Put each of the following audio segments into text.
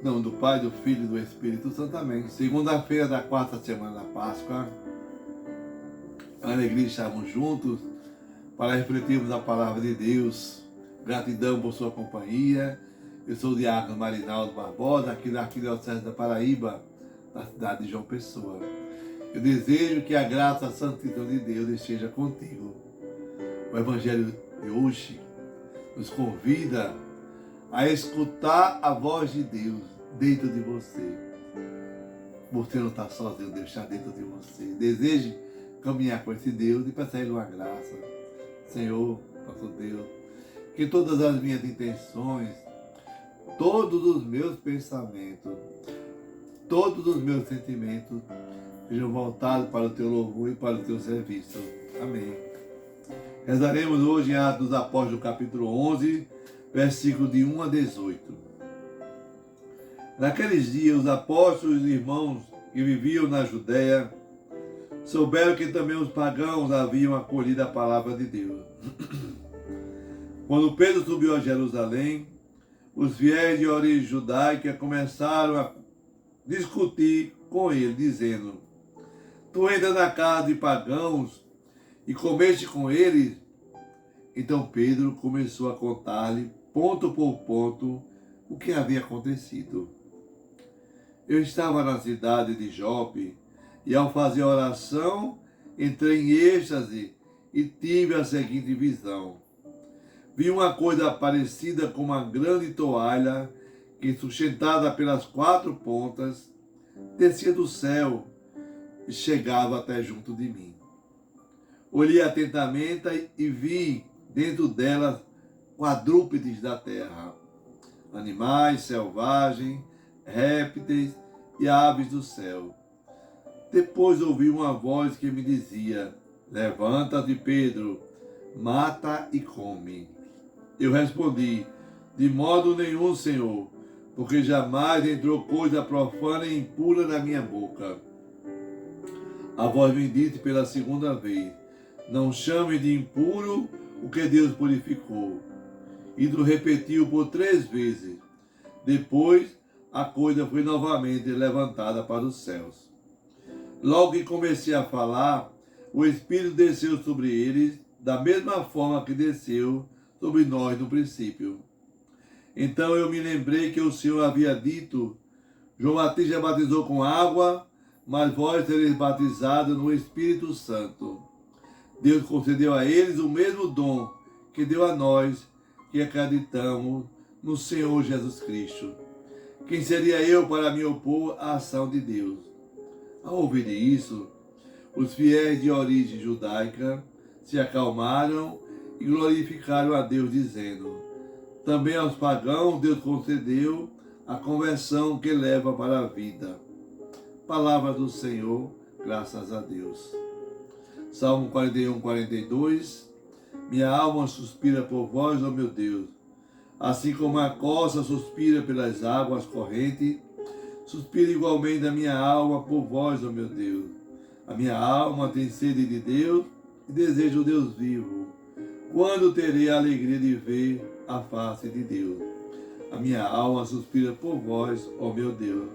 Em nome do Pai, do Filho e do Espírito Santo. Amém. Segunda-feira da quarta semana da Páscoa. É uma alegria estarmos juntos para refletirmos a palavra de Deus. Gratidão por sua companhia. Eu sou o diácono Marinaldo Barbosa, aqui da Arquidiocese da Paraíba, na cidade de João Pessoa. Eu desejo que a graça santíssima de Deus esteja contigo. O Evangelho de hoje nos convida a escutar a voz de Deus dentro de você. Você não está sozinho, Deus está dentro de você. Deseje caminhar com esse Deus e peça a Ele uma graça. Senhor, nosso Deus, que todas as minhas intenções, todos os meus pensamentos, todos os meus sentimentos sejam voltados para o Teu louvor e para o Teu serviço. Amém. Rezaremos hoje em Atos dos Apóstolos, capítulo 11, versículos de 1 a 18. Naqueles dias, os apóstolos e irmãos que viviam na Judéia souberam que também os pagãos haviam acolhido a palavra de Deus. Quando Pedro subiu a Jerusalém, os fiéis de origem judaica começaram a discutir com ele, dizendo: Tu entras na casa de pagãos e comeste com eles? Então Pedro começou a contar-lhe, ponto por ponto, o que havia acontecido. Eu estava na cidade de Jope e, ao fazer oração, entrei em êxtase e tive a seguinte visão. Vi uma coisa parecida com uma grande toalha que, sustentada pelas quatro pontas, descia do céu e chegava até junto de mim. Olhei atentamente e vi dentro delas quadrúpedes da terra, animais selvagens, répteis e aves do céu. Depois ouvi uma voz que me dizia: Levanta-te, Pedro, mata e come. Eu respondi: De modo nenhum, Senhor, porque jamais entrou coisa profana e impura na minha boca. A voz me disse pela segunda vez: Não chame de impuro o que Deus purificou. E repetiu por 3 vezes. Depois, a coisa foi novamente levantada para os céus. Logo que comecei a falar, o Espírito desceu sobre eles, da mesma forma que desceu sobre nós no princípio. Então eu me lembrei que o Senhor havia dito: João Batista batizou com água, mas vós sereis batizados no Espírito Santo. Deus concedeu a eles o mesmo dom que deu a nós, que acreditamos no Senhor Jesus Cristo. Quem seria eu para me opor à ação de Deus? Ao ouvir isso, os fiéis de origem judaica se acalmaram e glorificaram a Deus, dizendo: Também aos pagãos Deus concedeu a conversão que leva para a vida. Palavra do Senhor, graças a Deus. Salmo 41, 42. Minha alma suspira por vós, ó meu Deus. Assim como a costa suspira pelas águas correntes, suspira igualmente a minha alma por vós, ó meu Deus. A minha alma tem sede de Deus e deseja o Deus vivo. Quando terei a alegria de ver a face de Deus? A minha alma suspira por vós, ó meu Deus.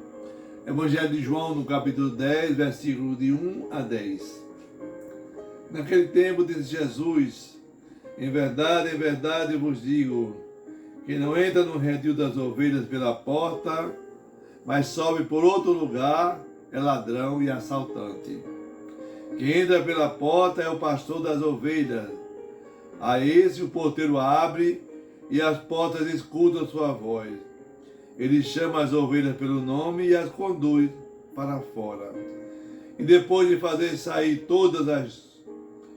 Evangelho de João, no capítulo 10, versículo de 1 a 10. Naquele tempo disse Jesus: em verdade vos digo, quem não entra no redil das ovelhas pela porta, mas sobe por outro lugar, é ladrão e assaltante. Quem entra pela porta é o pastor das ovelhas. A esse o porteiro abre e as portas escutam sua voz. Ele chama as ovelhas pelo nome e as conduz para fora. E depois de fazer sair todas as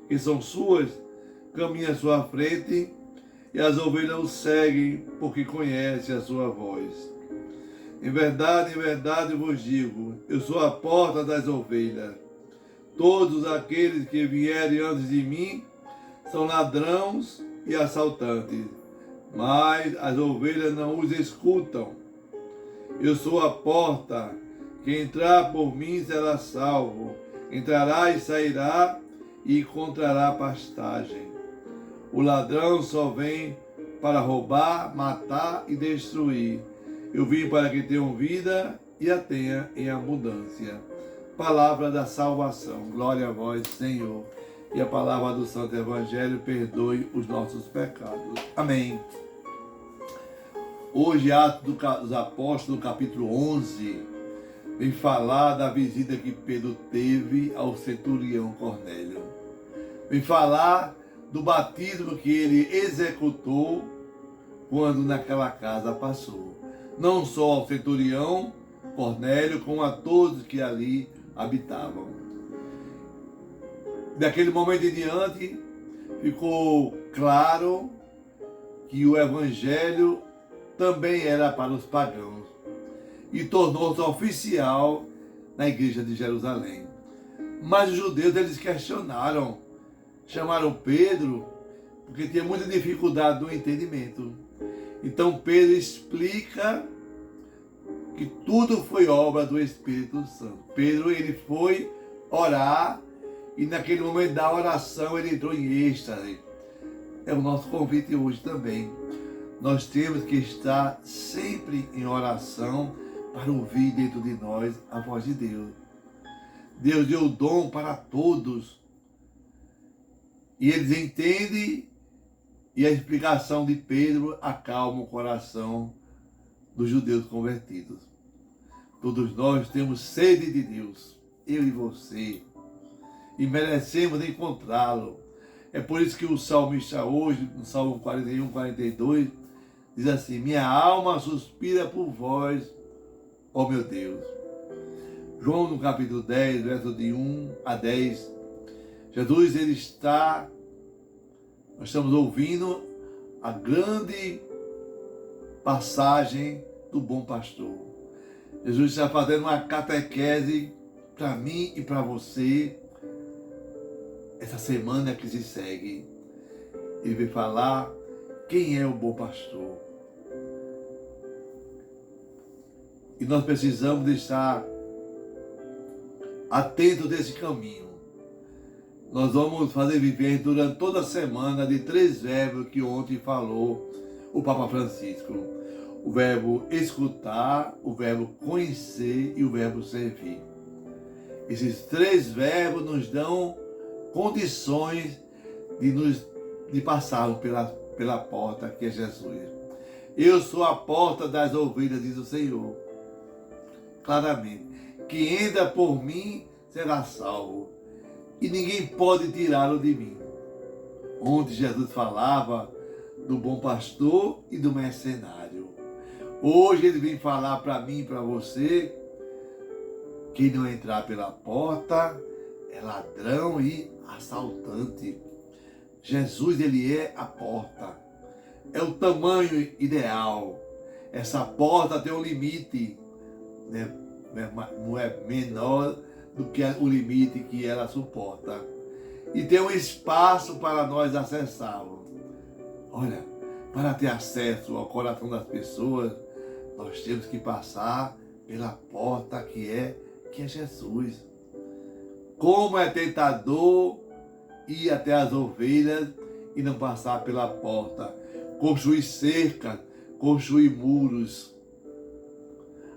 que são suas, caminha à sua frente, e as ovelhas o seguem, porque conhecem a sua voz. Em verdade vos digo, eu sou a porta das ovelhas. Todos aqueles que vierem antes de mim são ladrões e assaltantes, mas as ovelhas não os escutam. Eu sou a porta, quem entrar por mim será salvo, entrará e sairá e encontrará pastagem. O ladrão só vem para roubar, matar e destruir. Eu vim para que tenham vida e a tenha em abundância. Palavra da salvação. Glória a vós, Senhor. E a palavra do Santo Evangelho perdoe os nossos pecados. Amém. Hoje, Atos dos Apóstolos, capítulo 11, vem falar da visita que Pedro teve ao centurião Cornélio. Vem falar do batismo que ele executou quando naquela casa passou. Não só ao centurião Cornélio, como a todos que ali habitavam. Daquele momento em diante, ficou claro que o evangelho também era para os pagãos e tornou-se oficial na igreja de Jerusalém. Mas os judeus, eles questionaram, chamaram Pedro, porque tinha muita dificuldade no entendimento. Então Pedro explica que tudo foi obra do Espírito Santo. Pedro, ele foi orar e naquele momento da oração ele entrou em êxtase. É o nosso convite hoje também. Nós temos que estar sempre em oração para ouvir dentro de nós a voz de Deus. Deus deu o dom para todos. E eles entendem, e a explicação de Pedro acalma o coração dos judeus convertidos. Todos nós temos sede de Deus, eu e você, e merecemos encontrá-lo. É por isso que o salmista hoje, no Salmo 41, 42, diz assim: minha alma suspira por vós, ó meu Deus. João, no capítulo 10, verso de 1 a 10, Jesus, nós estamos ouvindo a grande passagem do bom pastor. Jesus está fazendo uma catequese para mim e para você, essa semana que se segue. Ele vai falar quem é o bom pastor. E nós precisamos estar atentos desse caminho. Nós vamos fazer viver durante toda a semana de 3 verbos que ontem falou o Papa Francisco. O verbo escutar, o verbo conhecer e o verbo servir. Esses 3 verbos nos dão condições de passarmos pela porta que é Jesus. Eu sou a porta das ovelhas, diz o Senhor. Claramente. Que entra por mim será salvo. E ninguém pode tirá-lo de mim. Onde Jesus falava do bom pastor e do mercenário. Hoje ele vem falar para mim e para você: quem não entrar pela porta é ladrão e assaltante. Jesus, ele é a porta. É o tamanho ideal. Essa porta tem um limite, né? Não é menor do que o limite que ela suporta. E tem um espaço para nós acessarmos. Olha, para ter acesso ao coração das pessoas, nós temos que passar pela porta que é Jesus. Como é tentador ir até as ovelhas e não passar pela porta. Construir cercas, construir muros.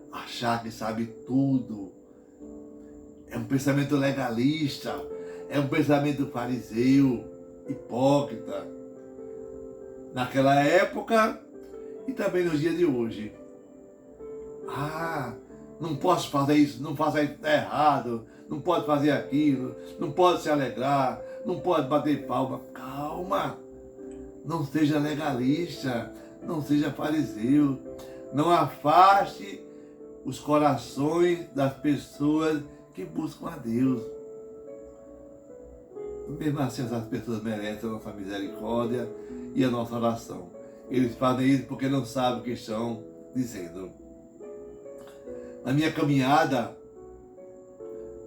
Achar que sabe tudo. É um pensamento legalista, é um pensamento fariseu, hipócrita. Naquela época e também nos dias de hoje. Não posso fazer isso, não faça isso, está errado, não pode fazer aquilo, não pode se alegrar, não pode bater palma. Calma, não seja legalista, não seja fariseu, não afaste os corações das pessoas que buscam a Deus. Mesmo assim, essas pessoas merecem a nossa misericórdia e a nossa oração. Eles fazem isso porque não sabem o que estão dizendo. Na minha caminhada,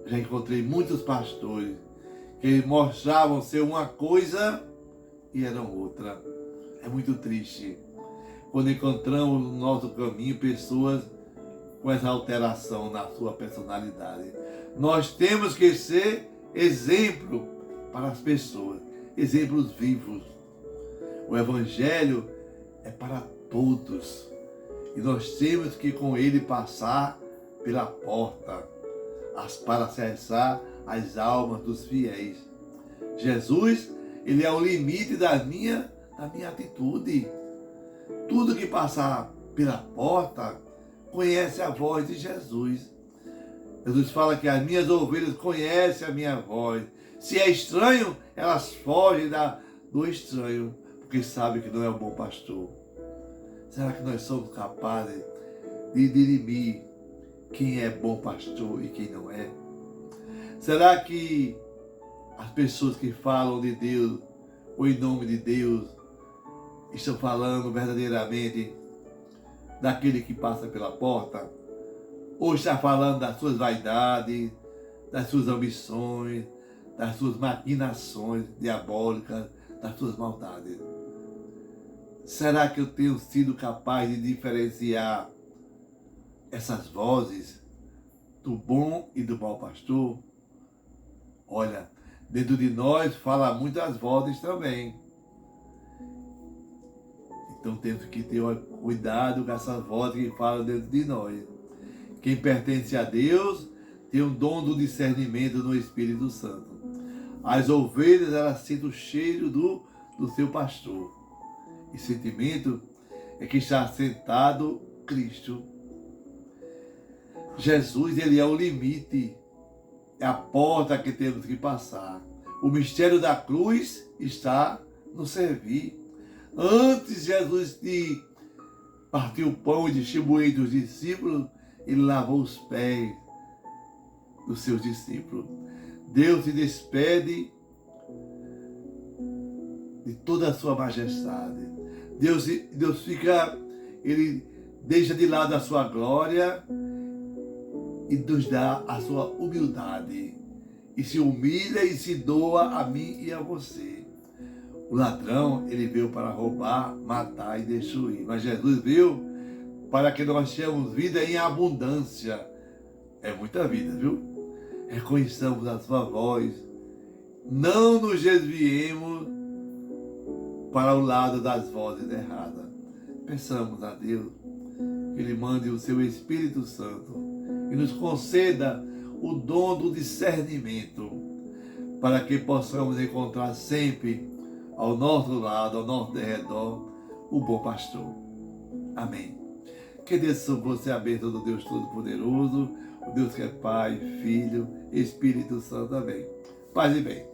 já encontrei muitos pastores que mostravam ser uma coisa e eram outra. É muito triste quando encontramos no nosso caminho pessoas com essa alteração na sua personalidade. Nós temos que ser exemplo para as pessoas, exemplos vivos. O Evangelho é para todos. E nós temos que com ele passar pela porta para acessar as almas dos fiéis. Jesus, ele é o limite da minha atitude. Tudo que passar pela porta conhece a voz de Jesus. Jesus fala que as minhas ovelhas conhecem a minha voz. Se é estranho, elas fogem do estranho, porque sabem que não é o bom pastor. Será que nós somos capazes de dirimir quem é bom pastor e quem não é? Será que as pessoas que falam de Deus ou em nome de Deus estão falando verdadeiramente daquele que passa pela porta? Ou está falando das suas vaidades, das suas ambições, das suas maquinações diabólicas, das suas maldades? Será que eu tenho sido capaz de diferenciar essas vozes do bom e do mau pastor? Olha, dentro de nós fala muitas vozes também. Então temos que ter cuidado com essas vozes que falam dentro de nós. Quem pertence a Deus tem um dom do discernimento no Espírito Santo. As ovelhas, elas sentem o cheiro do seu pastor. E sentimento é que está sentado Cristo. Jesus, ele é o limite, é a porta que temos que passar. O mistério da cruz está no servir. Antes Jesus de partir o pão e distribuir dos discípulos, ele lavou os pés dos seus discípulos. Deus se despede de toda a sua majestade. Deus fica, ele deixa de lado a sua glória e nos dá a sua humildade. E se humilha e se doa a mim e a você. O ladrão, ele veio para roubar, matar e destruir. Mas Jesus veio para que nós tenhamos vida em abundância. É muita vida, viu? Reconheçamos a sua voz. Não nos desviemos para o lado das vozes erradas. Peçamos a Deus que Ele mande o seu Espírito Santo e nos conceda o dom do discernimento para que possamos encontrar sempre ao nosso lado, ao nosso derredor, o bom pastor. Amém. Que Deus sobre você a bênção do Deus Todo-Poderoso, o Deus que é Pai, Filho, Espírito Santo. Amém. Paz e bem.